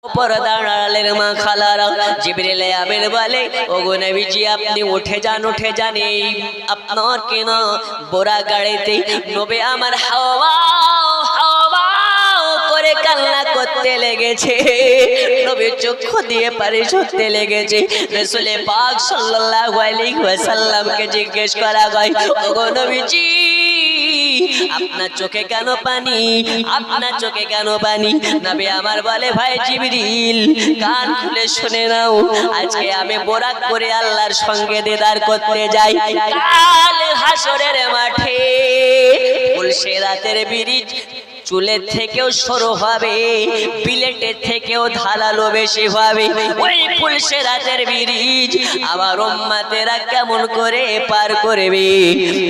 পর্দা আড়ালের মা খালারা জিবরিল আমিন বলে, ওগো নবীজি আপনি উঠে যান এই আপনার কেন বোরা গাড়িতে নবী আমার হাওয়া হাওয়া করে কান্না করতে লেগেছে, নবীর চক্ষু দিয়ে পানি ঝরতে লেগেছে। রাসূল পাক সাল্লাল্লাহু আলাইহি ওয়াসাল্লামকে জিজ্ঞেস করা হয়, ওগো নবীজি আপনার চোখে কেন পানি, আপনার চোখে কেন পানি? নবী আমার বলে, ভাই জিবরিল কান খুলে শুনে নাও, আজকে আমি বোরাক করে আল্লাহর সঙ্গে দিদার করতে যাই। কাল হাসরের মাঠে পুলসিরাতের ব্রিজ চুলের থেকেও সরু হবে, বিলেটের থেকেও ধারালো বেশি হবে। ওই পুলসিরাতের ব্রিজ আমার উম্মতেরা কেমন করে পার করবে?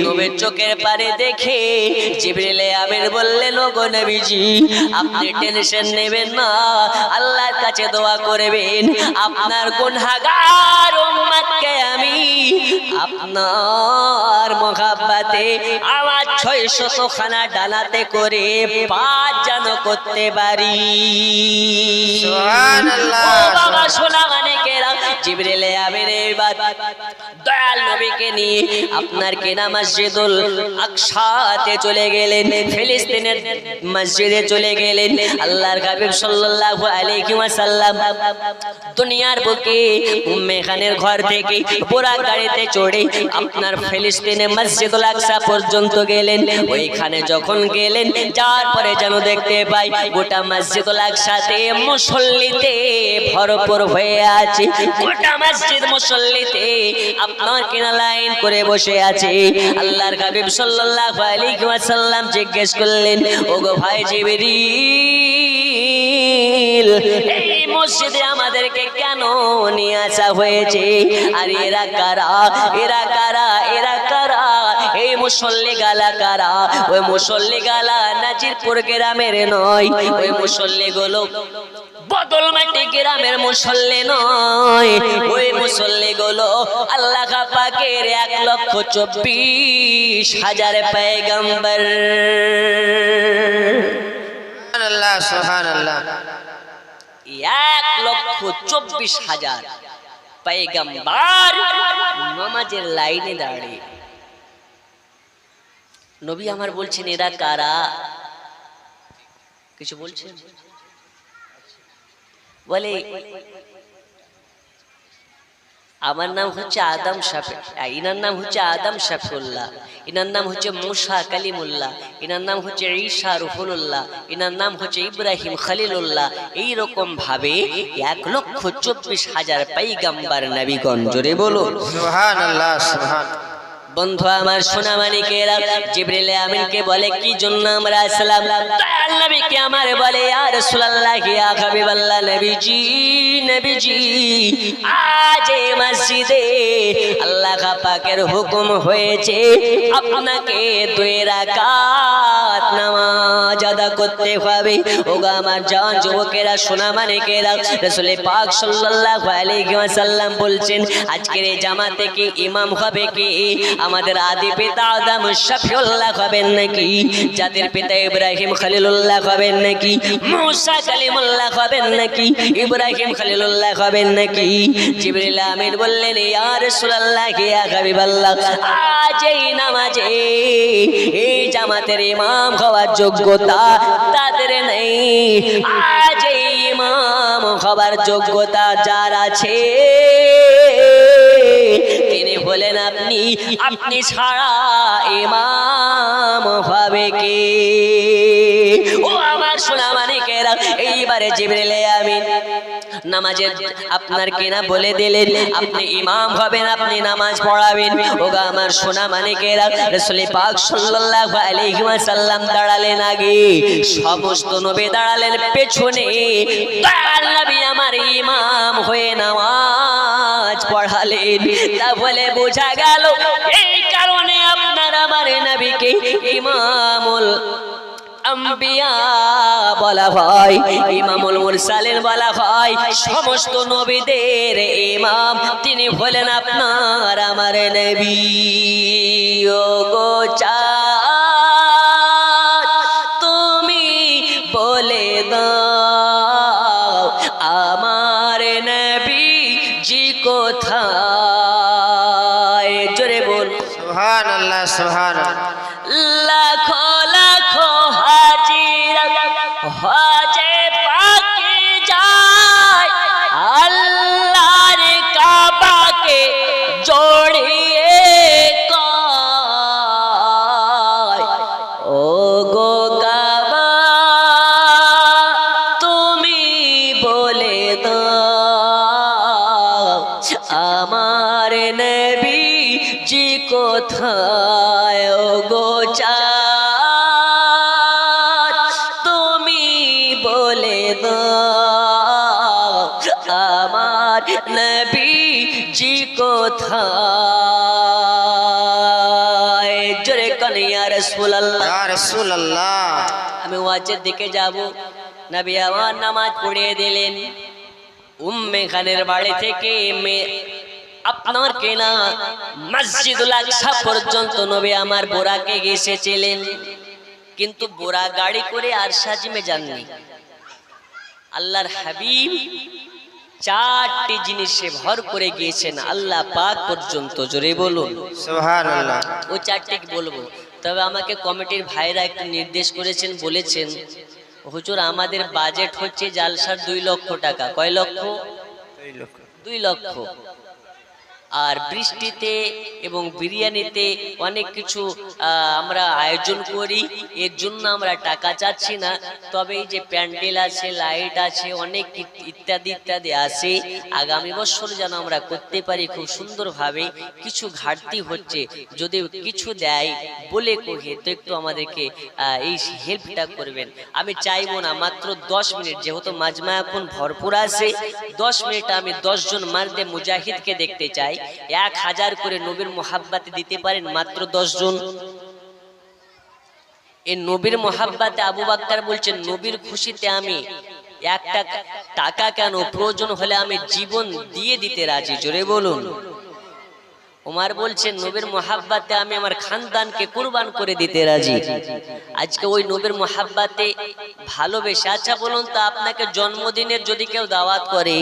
নবীর চোখের পানি দেখে জিবরিল আমিন বললেন, ওগো নবীজি আপনি টেনশন নেবেন না, আল্লাহর কাছে দোয়া করবেন, আপনার গুনাহগার উম্মতকে আমি আপনার মহব্বতে আমার 600 খানা ডানাতে করে পাঁচ যেন করতে পারি। সুবহানাল্লাহ। ও বাবা শোনা অনেকেরা জিবরিল আমিন এবার দয়াল নবীকে নিয়ে আপনার কেনা মসজিদুল আকসাতে চলে গেলেন, ফিলিস্তিনের মসজিদে চলে গেলেন। আল্লাহর হাবিব সাল্লাল্লাহু আলাইহি ওয়াসাল্লাম দুনিয়ার বুকে উম্মে খানের ঘর থেকে পুরা গাড়িতে চড়ে আপনার ফিলিস্তিনে মসজিদুল আকসা পর্যন্ত গেলেন। ওইখানে যখন গেলেন যাওয়ার পরে যেন দেখতে পাই গোটা মসজিদুল আকসাতে মুসল্লিতে ভরপুর হয়ে আছে, গোটা মসজিদ মুসল্লিতে আপনার কিনা লাইন করে বসে আছে। আল্লাহর হাবিব সাল্লাল্লাহু আলাইহি ওয়াসাল্লাম জিজ্ঞেস করলেন, ওগো ভাই জিবরিল এই মসজিদে আমাদেরকে কেন নিয়ে আসা হয়েছে? আর এরা কারা, এরা কারা, এরা কারা? এই মুসল্লি গালা কারা? ওই মুসল্লি গালা নাজিরপুর গ্রামের নয়, ওই মুসল্লি গুলো বদলমাটি গ্রামের মুসল্লি নয়, ওই মুসল্লি গুলো আল্লাহ পাকের 1,24,000 পয়গম্বর। সুবহানাল্লাহ সুবহানাল্লাহ। 1,24,000 পয়গম্বর নামাজের লাইনে দাঁড়িয়ে। নবী আমার বলছেন এরা কারা? কিছু বলছেন? বলে আমার নাম হচ্ছে আদম শাফি, ইনার নাম হচ্ছে আদম শাফিউল্লাহ, ইনার নাম হচ্ছে মুসা কালিমুল্লাহ, ইনার নাম হচ্ছে ঈসা রুহুল্লাহ, ইনার নাম হচ্ছে ইব্রাহিম খলিলুল্লাহ। এইরকম ভাবে 1,24,000 পয়গম্বর নবীগণ। জোরে বলো সুবহানাল্লাহ সুবহানাল্লাহ। বন্ধু আমার সোনা মানিকেরা জিবরিল আমিনকে বলে, কি জন্য আমরা আসলাম? দয়াল নবীকে আমার বলে, ইয়া রাসূলুল্লাহ ইয়া হাবিবাল্লাহ নবীজি নবীজি আজ এই মসজিদে আল্লাহ পাকের হুকুম হয়েছে আপনাকে 2 রাকাত নামাজ আদা করতে হবে। ওগো আমার জান যুবকেরা সোনা মানিকেরা, রাসূল পাক সাল্লাল্লাহু আলাইহি ওয়াসাল্লাম বলছেন আজকের এই জামাতে কি ইমাম হবে কি? আমাদের আদি পিতা আদম শাফিউল্লাহ হবেন নাকি? যাদের পিতা ইব্রাহিম খলিলুল্লাহ হবেন নাকি? মুসা কালিমুল্লাহ হবেন নাকি? ইব্রাহিম খলিলুল্লাহ হবেন নাকি? জিবরিল আমিন বললেন, ইয়া রাসূলুল্লাহ ইয়া হাবিবাল্লাহ আজ এই নামাজে এই জামাতের ইমাম হওয়ার যোগ্যতা তাদের নেই। আজ এই ইমাম হওয়ার যোগ্যতা যার আছে তিনি বলেন আপনি, আপনি ছাড়া ইমাম হবে কে? ও আমার সোনা মানিকেরা, এইবারে জিবরিল আমিন নামাজের আপনার কেনা বলে দিলেন, আপনি ইমাম হবেন, আপনি নামাজ পড়াবেন। ওগো আমার সোনা মানিকেরা, রাসূল পাক সাল্লাল্লাহু আলাইহি ওয়াসাল্লাম দাঁড়ালেন আগে, সমস্ত নবী দাঁড়ালেন পেছনে। দয়াল নবী আমার ইমাম হয়ে নামাজ পড়ালেন। তা বলে বোঝা গেল এই কারণে আপনার আমার নবীকে ইমামুল আম্বিয়া বলা হয়, ইমামুল মুরসালিন বলা হয়, সমস্ত নবীদের ইমাম তিনি হলেন আপনার আমার নবী। ওগো চাঁদ তুমি বলে দাও কোথায় জোরে বল সুবহানাল্লাহ সুবহানাল্লাহ লাখো লাখো হাজিরা হজে পাকে যায় আল্লাহর কাবাকে জড়িয়ে কয় ও গো কাবা তুমি বলে দাও আমার নবী জি কোথায় ও গো চাঁদ তুমি বলে দাও আমার নবী জি কোথায় জোরে কান ইয়া রাসূলুল্লাহ ইয়া রাসূলুল্লাহ আমি ওয়াজের দিকে যাব নবী আমার নামাজ পড়িয়ে দিলেন উম্মে খানের বাড়ি থেকে আপনার কেনা মসজিদুল আকসা পর্যন্ত নবী আমার বোরাকে এসেছিলেন কিন্তু বোরা গাড়ি করে আর সাজিমে যাননি আল্লাহর হাবিব চারটি জিনিসে ভর করে গিয়েছেন আল্লাহ পাক পর্যন্ত জোরে বলুন সুবহানাল্লাহ ও চারটি বলবো তবে আমাকে কমিটির ভাইরা একটু নির্দেশ করেছেন বলেছেন হুজুর আমাদের বাজেট হচ্ছে জালসার 2 লক্ষ টাকা কয় লক্ষ 2 লক্ষ আর বৃষ্টিতে এবং বিরিয়ানিতে অনেক কিছু আমরা আয়োজন করি এর জন্য আমরা টাকা চাচ্ছি না তবে এই যে প্যান্ডেল আছে লাইট আছে অনেক ইত্যাদি ইত্যাদি আছে আগামী বছর যেন আমরা করতে পারি খুব সুন্দরভাবে কিছু ঘাটতি হচ্ছে যদি কিছু দেয় বলে কহে তো একটু আমাদেরকে এই হেল্পটা করবেন আমি চাইবো না মাত্র 10 মিনিট যেহেতু মাজমা এখন ভরপুর আছে 10 মিনিট আমি 10 জন মার্দে মুজাহিদকে দেখতে চাই 1000 করে নবীর মোহাব্বতে দিতে পারেন মাত্র 10 জন এই নবীর মোহাব্বতে আবু বকর বলছেন নবীর খুশিতে আমি একটা টাকা কেন প্রয়োজন হলে আমি জীবন দিয়ে দিতে রাজি জোরে বলুন উমর বলছেন নবীর মোহাব্বতে আমি আমার খানদানকে কুরবান করে দিতে রাজি আজকে ওই নবীর মোহাব্বতে ভালোবেসে আচ্ছা বলুন তো আপনাকে জন্মদিনের যদি কেউ দাওয়াত করে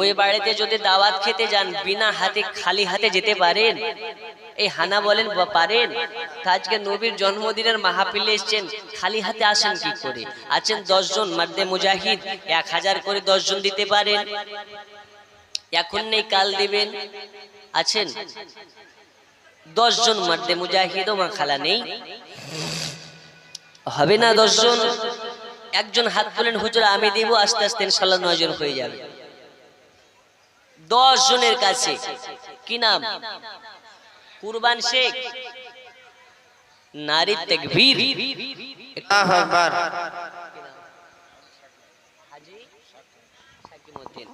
ওই বাড়িতে যদি দাওয়াত খেতে যান বিনা হাতে খালি হাতে যেতে পারেন এই হানা বলেন পারেন আজকে নবীর জন্মদিনের মাহফিলে এসেছেন খালি হাতে আসেন কি করে আছেন 10 জন মার্দে মুজাহিদ 1000 করে 10 জন দিতে পারেন এখন নেই কাল দিবেন আছেন 10 জন মার্দে মুজাহিদ ও মাখালা নেই হবে না 10 জন একজন হাত তুলেন হুজুর আমি দেব আস্তে আস্তে ইনশাআল্লাহ 9 জন হয়ে যাবে 10 জনের কাছে কি নাম কুরবান শেখ নারী তাকবীর আল্লাহু আকবার হাজী সাকিমউদ্দিন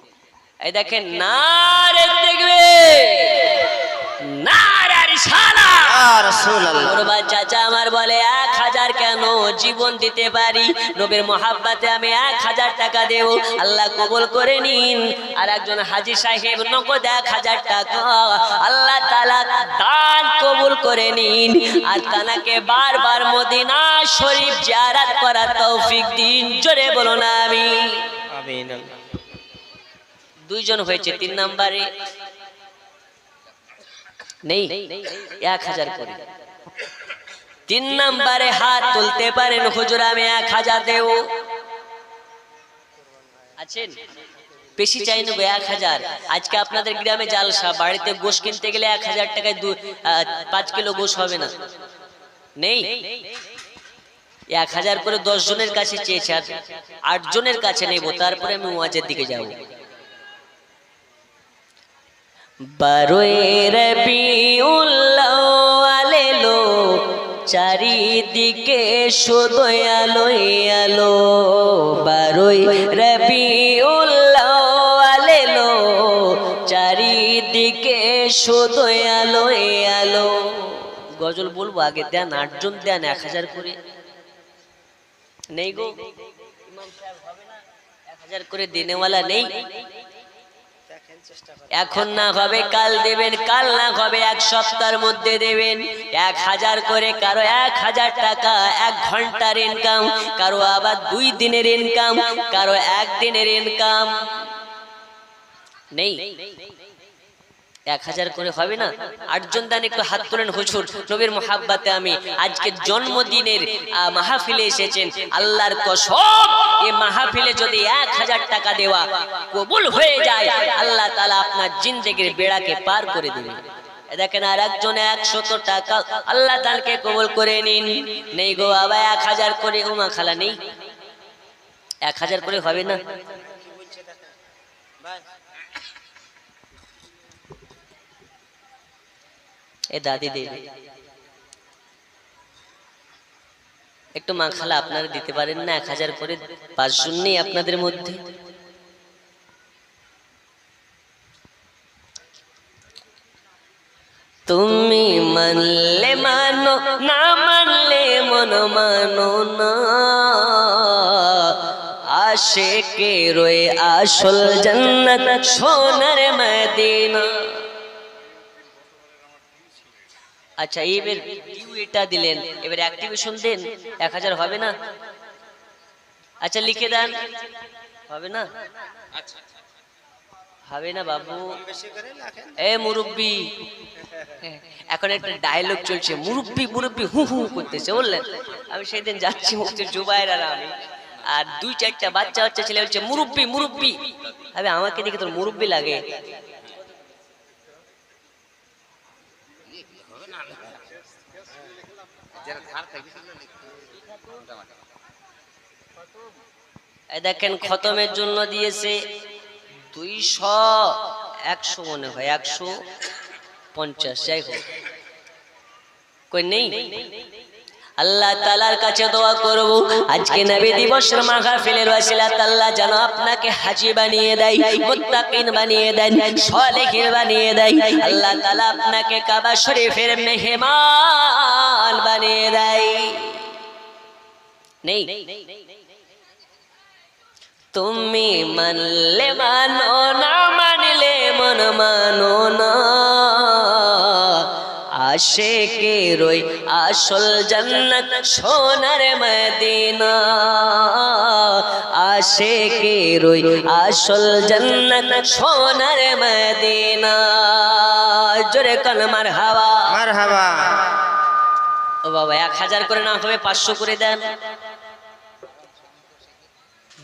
এই দেখেন নারী তাকবীর নারা রিসালাত ইয়া রাসূলুল্লাহ কুরবান চাচা আমার বলে 1000 কেন জীবন দিতে পারি নবীর মোহাব্বতে আমি 1000 টাকা দেব আল্লাহ কবুল করে নিন আর একজন হাজী সাহেব নগদ 1000 টাকা আল্লাহ তাআলা দান কবুল করে নিন আর তানাকে বারবার মদিনা শরীফ জিয়ারত করার তৌফিক দিন জোরে বলুন আমিন আমিন 2 জন হয়েছে 3 নম্বরে নেই 1000 করে 3 নম্বরে হাত তুলতে পারেন হুজুর আমি 1000 দেব আছেন বেশি চাই না 1000 আজকে আপনাদের গ্রামে জালসা বাড়িতে গোশ কিনতে গেলে 1000 টাকায় 5 কিলো গোশ হবে না নেই 1000 করে 10 জনের কাছে চেয়েছি আর 8 জনের কাছে নেব তারপরে আমি ওয়াজের দিকে যাব 12 রবিউল আউয়াল এলো চারিদিকে শুধু আলো আলো 12 রবিউল আউয়াল এলো চারিদিকে শুধু আলো আলো গজল বলবো আগে দেন 8 জন দেন 1000 করে নেই গো ইমাম সাহেব হবে না 1000 করে দেনেওয়ালা নেই এখন না হবে কাল দেবেন কাল না হবে 1 সপ্তাহের মধ্যে দেবেন 1000 করে কারো 1000 টাকা 1 ঘন্টার ইনকাম কারো আবার 2 দিনের ইনকাম কারো 1 দিনের ইনকাম নেই 1000 করে হবে না? 8 জন দেন, একটু হাত তোলেন হুজুর। নবীর মোহাব্বতে আমি আজকে জন্মদিনের মাহফিলে এসেছেন, আল্লাহর কসম এই মাহফিলে যদি 1000 টাকা দেওয়া কবুল হয়ে যায়, আল্লাহ তাআলা আপনার জিন্দেগির বেড়াকে পার করে দেবেন। দেখেন আর একজনে 100 টাকা, আল্লাহ তাআলাকে কবুল করে নিন। নেই গো বাবা 1000 করে, ওমা খালা নেই, 1000 করে হবে না? এ দাদি দেবে একটু, মা খালা আপনারা দিতে পারেন না 1000 করে? 5 জন নেই আপনাদের মধ্যে? তুমি মানলে মানো, না মানলে মন মানো না, আশিকে রয়ে আসল জান্নাত সোনার মদিনা। আচ্ছা এবার ডিউ এটা দিলেন, এবার অ্যাক্টিভেশন দেন, 1000 হবে না? আচ্ছা লিখে দেন, হবে না? হবে না বাবু। এ মুরব্বি, এখন একটা ডায়লগ চলছে, মুরব্বি মুরব্বি হু হু করতেছে, বললেন? আমি সেদিন যাচ্ছি মুফতি জুবায়ের আর আমি, আর 2-4টা বাচ্চা বাচ্চা ছেলে বলছে মুরব্বি মুরব্বি। আরে আমাকে দেখে তোর মুরব্বি লাগে? দেখেন খতমের জন্য দিয়েছে 200, 100 মনে হয় 150, যাই হোক কই নেই। আল্লাহ তাআলার কাছে দোয়া করব আজকে নবী দিবসের মাহফিলের ওয়াসিলাতে আল্লাহ যেন আপনাকে হাজী বানিয়ে দেয়, মুত্তাকিন বানিয়ে দেন, সালেহিন বানিয়ে দেয়। আল্লাহ তাআলা আপনাকে কাবা শরীফের মেহমান বানিয়ে দেয়। নেই তুমি মানলে মানো, না মানলে মন মানো না, আশিকে রই আসল জান্নাত সোনার মদিনা, আশিকে রই আসল জান্নাত সোনার মদিনা। জোরে কান মারহাবা মারহাবা। ও বাবা 1000 করে না হবে 500 করে দেন।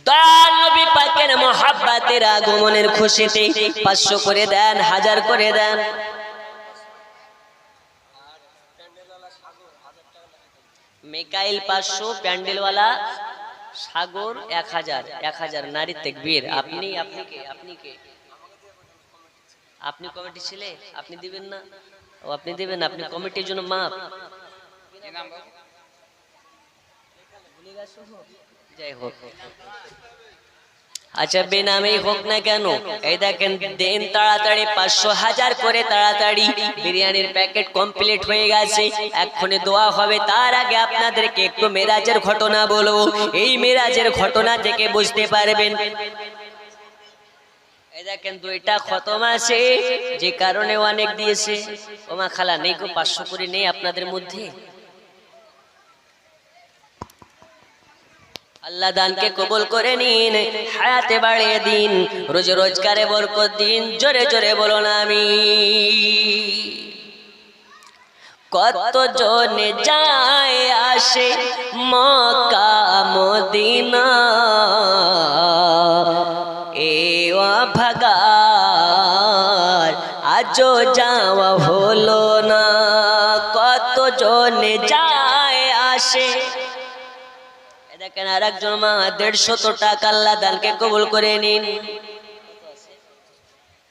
দয়াল নবী পাকের মোহাব্বতের আগমনের খুশিতে 500 করে দেন, 1000 করে দেন। মিকাইল 500, প্যান্ডেলওয়ালা সাগর 1000 নারী তাকবীর। আপনি কে? আপনি কমিটি ছিলে, আপনি দিবেন না? ও আপনি দিবেন, আপনি কমিটির জন্য মাপ। যাই হোক, আচ্ছা বেনামেই হোক না কেন, এই দেখেন দেন তাড়াতাড়ি 500 1000 করে তাড়াতাড়ি। বিরিয়ানির প্যাকেট কমপ্লিট হয়ে গেছে, এক্ষুনি দোয়া হবে। তার আগে আপনাদেরকে একটু মেরাজের ঘটনা বলবো, এই মেরাজের ঘটনা থেকে বুঝতে পারবেন। এই দেখেন 2টা খতম আছে, যে কারণে অনেক দিয়েছে। ওমা খালা নেই গো, 500 করে নেই আপনাদের মধ্যে? আল্লাহ দানকে কবুল করে নিন, হায়াতে বাড়িয়ে দিন, রোজ রোজগারে বরকত দিন। জোরে জোরে বলুন আমিন। কত জনে যায় আসে মক্কা মদিনা, এ ভাগার আজও যাওয়া হলো না। কত জনে যায় আসে, দেখেন আর একজন মা 150 টাকা, আল্লাহ দানকে কবুল করে নিন।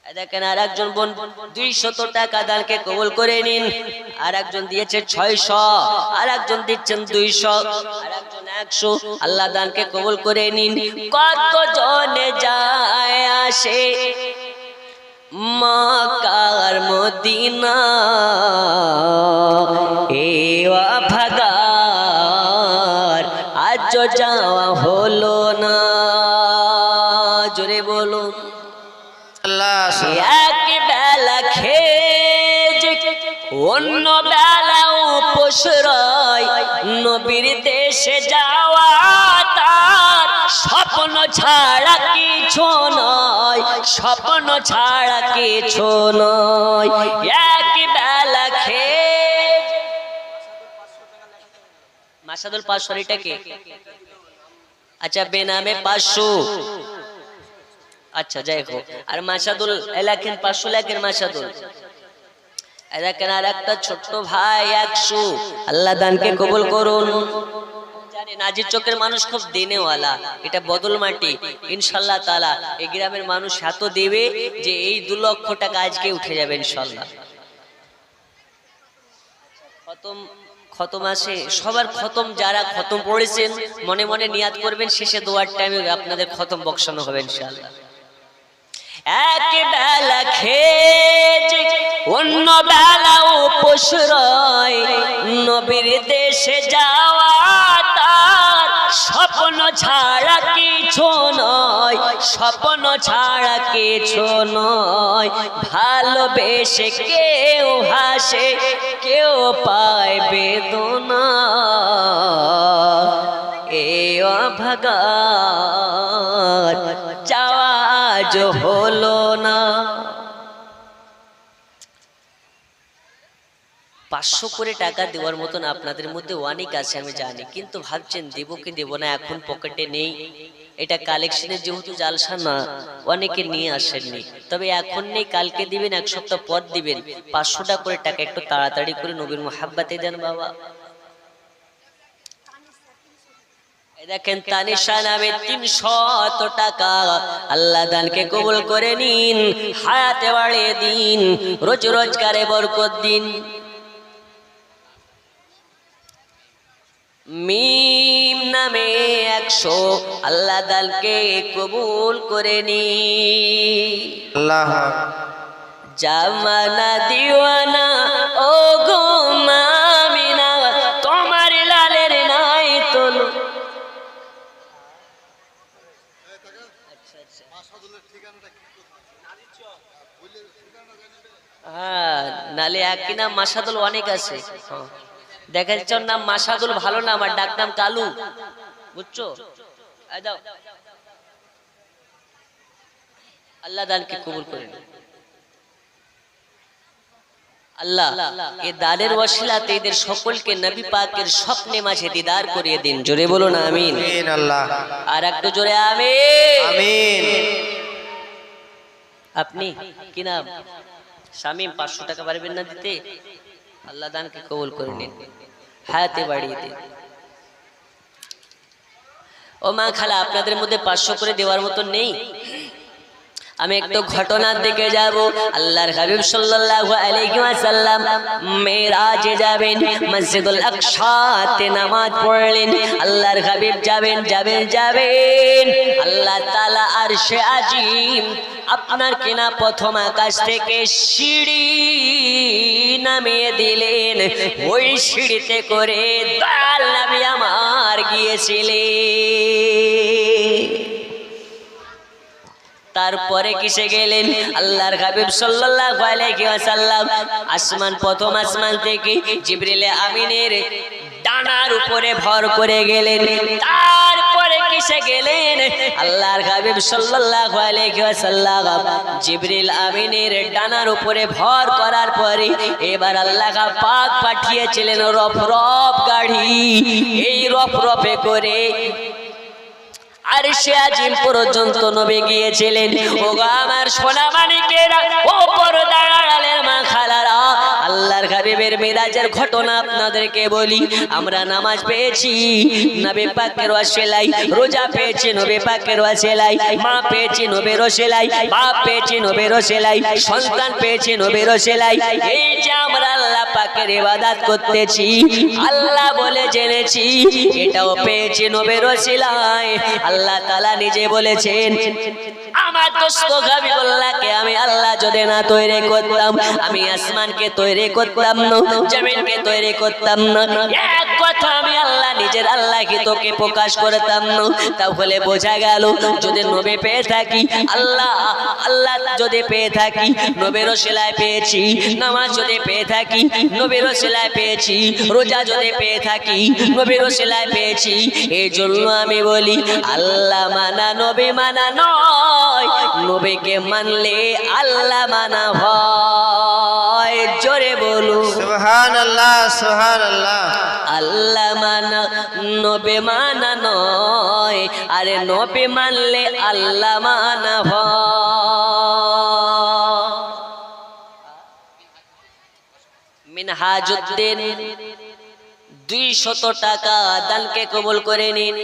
দেখেন আর একজন বোন 200 টাকা, দানকে কবুল করে নিন। আর একজন দিয়েছে 600, আর একজন দিচ্ছেন 200, আর একজন 100, আল্লাহ দানকে কবুল করে নিন। কত জনে যায় আসে মক্কার মদিনা, এ ভাগার আজ যাওয়া হলো না। জোরে বলুন এক বেলা খেয়ে অন্য বেলা উপোস রয়, নবীর দেশে যাওয়া তার স্বপ্ন ছাড়া কিছু নয়। স্বপ্ন ছাড়া কিছু নয় এক বেলা খেয়ে মাসাদুল 500 এটা কে আচ্ছা বেনামে 500 আচ্ছা যাই হোক আর মাসাদুল এলাকের 500 লাখের মাসাদুল এলাকের আর একটা ছোট্ট ভাই 100 আল্লাহ দানকে কবুল করুন জানি নাজির চকের মানুষ খুব দিনেওয়ালা এটা বদল মাটি ইনশাআল্লাহ তাআলা এই গ্রামের মানুষ এত দেবে যে এই 2 লক্ষ টাকা আজকে উঠে যাবে ইনশাআল্লাহ খতম আসে সবার খতম যারা খতম পড়েছেন মনে মনে নিয়াত করবেন শেষে দোয়ার টাইমে আপনাদের খতম বক্সানো হবে ইনশাআল্লাহ এক বেলা খেয়ে অন্য বেলা উপোস রয় নবীর দেশে যাওয়া তার স্বপ্ন ছাড়া কিছু নয় স্বপ্ন ছাড়া কিছু নয় ভালোবেসে কেউ হাসে কেউ পায় বেদনা এ অভাগার চাওয়া আজ হলো না 500 করে টাকা দেওয়ার মতন আপনাদের মধ্যে অনেক আছে আমি জানি কিন্তু ভাবছেন দেব কি দেব না এখন পকেটে নেই এটা কালেকশনের যেহেতু জালসা না অনেকে নিয়ে আসেননি তবে এখন নেই কালকে দিবেন এক সপ্তাহ পর দিবেন 500 টাকা করে টাকা একটু তাড়াতাড়ি করে নবীর মোহাব্বতে দেন বাবা দেখেন তানিশা নামে 300 টাকা আল্লাহ দানকে কবুল করে নিন হায়াতে বাড়িয়ে দিন রোজ রোজগারে বরকত দিন মিম নামে 100 আল্লাহ দানকে কবুল করে নিন আল্লাহ জামানা দিওয়ানা ও গো মামিনা তোমার লালের নাই তোলো হ্যাঁ নালে একই নাম মাসাদুল অনেক আছে দেখা যাচ্ছে নাম মাসাদুল ভালো না আমার ডাক নাম কালু বুঝছো দাও আল্লাহ দানকে কবুল করে আল্লাহ এই দানের ওয়াসিলাতে এদের সকলকে নবী পাকের স্বপ্নে মাঝে দিদার করিয়ে দিন জোরে বলুন আমিন আমিন আল্লাহ আর একটু জোরে আমিন আমিন আপনি কি নাম শামীম 500 টাকা পারবেন না দিতে আল্লাহ দানকে কবুল করে নিন হায়াতে বাড়িয়ে দিন ও মা খালা আপনাদের মধ্যে 500 করে দেওয়ার মতো নেই আমি একটু ঘটনার দিকে যাব আল্লাহর হাবিব সাল্লাল্লাহু আলাইহি ওয়াসাল্লাম মেরাজে যাবেন মসজিদুল আকসাতে নামাজ পড়লেন আল্লাহর হাবিব যাবেন আল্লাহ তাআলা আরশে আজিম আপনার কিনা প্রথম আকাশ থেকে সিঁড়ি নামিয়ে দিলেন ওই সিঁড়িতে করে দয়াল নবী আমার গিয়েছিলেন তারপরে কিসে গেলেন আল্লাহর হাবিব সাল্লাল্লাহু আলাইহি ওয়াসাল্লাম আসমান প্রথম আসমান থেকে জিবরিল আমিনের ডানার উপরে ভর করে গেলেন তারপরে কিসে গেলেন আল্লাহর হাবিব সাল্লাল্লাহু আলাইহি ওয়াসাল্লাম জিবরিল আমিনের ডানার উপরে ভর করার পরে এবার আল্লাহ পাক পাঠিয়েছিলেন রফরফ গাড়ি এই রফরফে করে আরশে আজিম পর্যন্ত নবী গিয়েছিলেন ও আমার সোনা মানিকেরা ও পর্দার আড়ালের মা খালারা আল্লাহর হাবিবের মিরাজের ঘটনা আপনাদেরকে বলি আমরা নামাজ পেয়েছি নবী পাকের ওয়াসিলায় রোজা পেয়েছি নবী পাকের ওয়াসিলায় মা পেয়েছি নবীর ওয়াসিলায় বাপ পেয়েছি নবীর ওয়াসিলায় সন্তান পেয়েছি নবীর ওয়াসিলায় এই যে আমরা আল্লাহ পাকের ইবাদত করতেছি আল্লাহ বলে জেনেছি এটাও পেয়েছি নবীর ওয়াসিলায় আল্লাহ তাআলা নিজে বলেছেন আমার দোস্ত হাবিবুল্লাহকে আমি আল্লাহ যদি না তৈরি করতাম আমি আসমানকে তৈরি করতাম না জমিনকে তৈরি করতাম না এক কথা আমি আল্লাহ নিজের আল্লাহকে তোকে প্রকাশ করতাম না, তাহলে বোঝা গেল যদি নবী পেয়ে থাকি আল্লাহ আল্লাহ যদি পেয়ে থাকি নবীর ওসিলায় পেয়েছি, নামাজ যদি পেয়ে থাকি নবীর ওসিলায় পেয়েছি, রোজা যদি পেয়ে থাকি নবীর ওসিলায় পেয়েছি। এই জন্য আমি বলি আল্লাহ মানা নবী মানা নয়, নবীকে মানলে আল্লাহ মানা হয়। জোরে বলুন সুবহানাল্লাহ সুবহানাল্লাহ। আল্লাহ মানা নবী মানা নয়, আরে নবী মানলে আল্লাহ মানা হয়। মিনহাজউদ্দিন 200 টাকা দানকে কবুল করে নিন।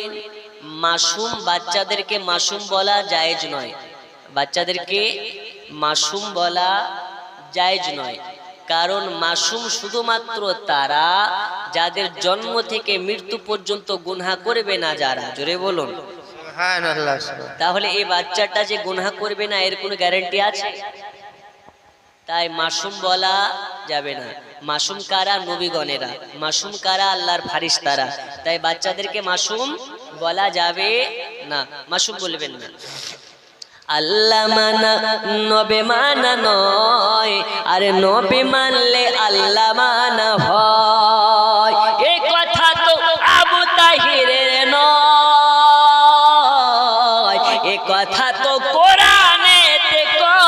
মাসুম বাচ্চাদেরকে মাসুম বলা জায়েজ নয়, বাচ্চাদেরকে মাসুম বলা জায়েজ নয়, কারণ মাসুম শুধুমাত্র তারা যাদের জন্ম থেকে মৃত্যু পর্যন্ত গুনাহ করবে না যারা। জোরে বলুন সুবহানাল্লাহ। তাহলে এই বাচ্চাটা যে গুনাহ করবে না এর কোনো গ্যারান্টি আছে? তাই মাসুম বলা যাবে না। মাসুম কারা? নবীগণেরা। মাসুম কারা? আল্লাহর ফারিস্তারা। তাই বাচ্চাদেরকে মাসুম বলা যাবে না, মাসুম বলবেন না। আল্লাহ মানা নবী মানা নয়, আরে নবী মানলে আল্লাহ মানা হয়। এই কথা তো আবু তাহিরের নয়, এই কথা তো কোরআনেতে কয়।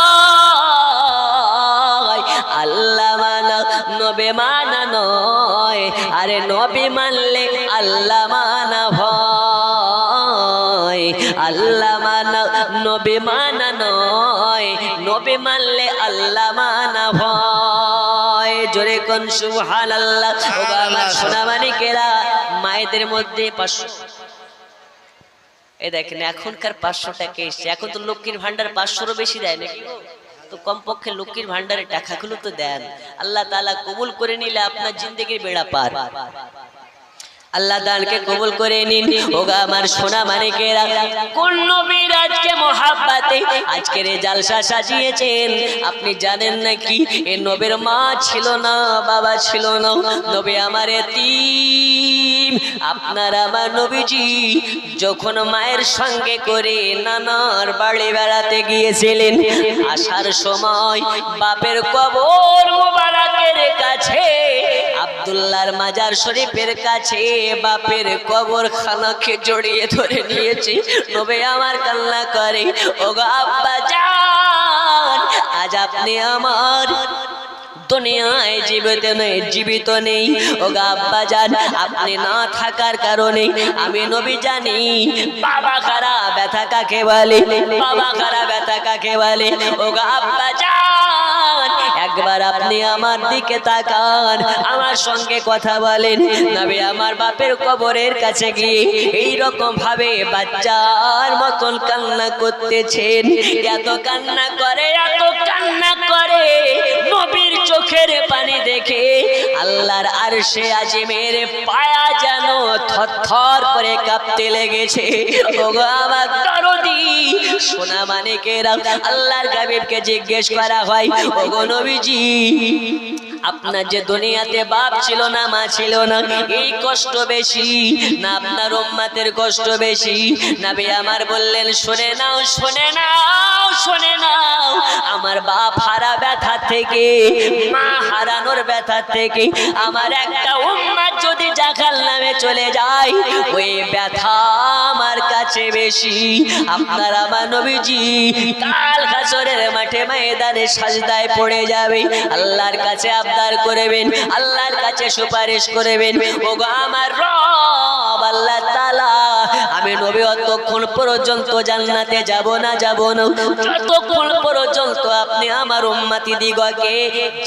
আল্লাহ মানা নবী মানা নয়, আরে নবী মানলে আল্লাহ মানা হয়। আল্লাহ মানা নবী মানা নয়, নবী মানলে আল্লাহ মানা হয়। জোরে কোন সুবহানাল্লাহ। ও আমার সোনা মানিকেরা, মায়েদের মধ্যে 500, এই দেখেন এখনকার 500 টাকা এসছে। এখন তো লক্ষ্মীর ভান্ডার 500-এরও বেশি দেয় নাকি? তো কমপক্ষে লক্ষ্মীর ভান্ডারের টাকাগুলো তো দেন। আল্লাহ তাআলা কবুল করে নিলে আপনার জিন্দেগির বেড়া পার। আল্লাহ দানকে কবুল করে নিন। ওগা আমার সোনা মানিকেরা, কোন নবীর আজকে মহাব্বতে আজকের এই জালসা সাজিয়েছেন আপনি জানেন নাকি? এ নবীর মা ছিল না, বাবা ছিল না, নবী আমার এতিম। আপনার আমার নবীজি যখন মায়ের সঙ্গে করে নানার বাড়ি বেড়াতে গিয়েছিলেন, আসার সময় বাপের কবর মোবারকের কাছে, আব্দুল্লাহর মাজার শরীফের কাছে বাপের কবর খানাকে জড়িয়ে ধরে নিয়েছে। নবী আমার কান্না করে, ওগো আব্বা জান, আজ আপনি আমার দুনিয়ায় জীবিত নেই। ওগো আব্বা জান, আপনি না থাকার কারণে আমি নবী জানি বাবা খারা ব্যথা কাকে বলে, বাবা খারা ব্যথা কাকে বলে। ওগো আব্বা জান, একবার আপনি আমার দিকে তাকান, আমার সঙ্গে কথা বলেন। নবী আমার বাপের কবরের কাছে গিয়ে এই রকম ভাবে বাচ্চার মতন কান্না করতেছেন। এত কান্না করে, এত কান্না করে, নবীর চোখের পানি দেখে আল্লাহর আরশে আজিমের পায়া যেন থরথর করে কাঁপতে লেগেছে। ওগো আমার দরদি সোনা মানিকেরা, আল্লাহর হাবিবকে জিজ্ঞেস করা হয়, ওগো নবীজি, আপনার যে দুনিয়াতে বাপ ছিল না, মা ছিল না, এই কষ্ট বেশি না আপনার উম্মতের কষ্ট বেশি? নবী আমার বললেন, শুনে নাও, শুনে নাও, শুনে নাও, আমার বাপ হারা ব্যথা থেকে, মা হারানোর ব্যথা থেকে আমার একটা উম্মত যদি জাহান্নামে চলে যায়, ওই ব্যথা আমার কাছে বেশি। আপনার আমার নবীজি কাল হাসরের মাঠে ময়দানে সাজদায় পড়ে যাবে, আল্লাহর কাছে আবদার করবেন, আল্লাহর কাছে সুপারিশ করবেন, ওগো আমার রব আল্লাহ তাআলা, আমি নবী অতক্ষণ পর্যন্ত জান্নাতে যাব না, যতক্ষণ পর্যন্ত আপনি আমার উম্মতি দিগকে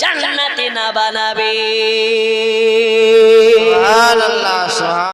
জান্নাতে না বানাবে। সুবহানাল্লাহ।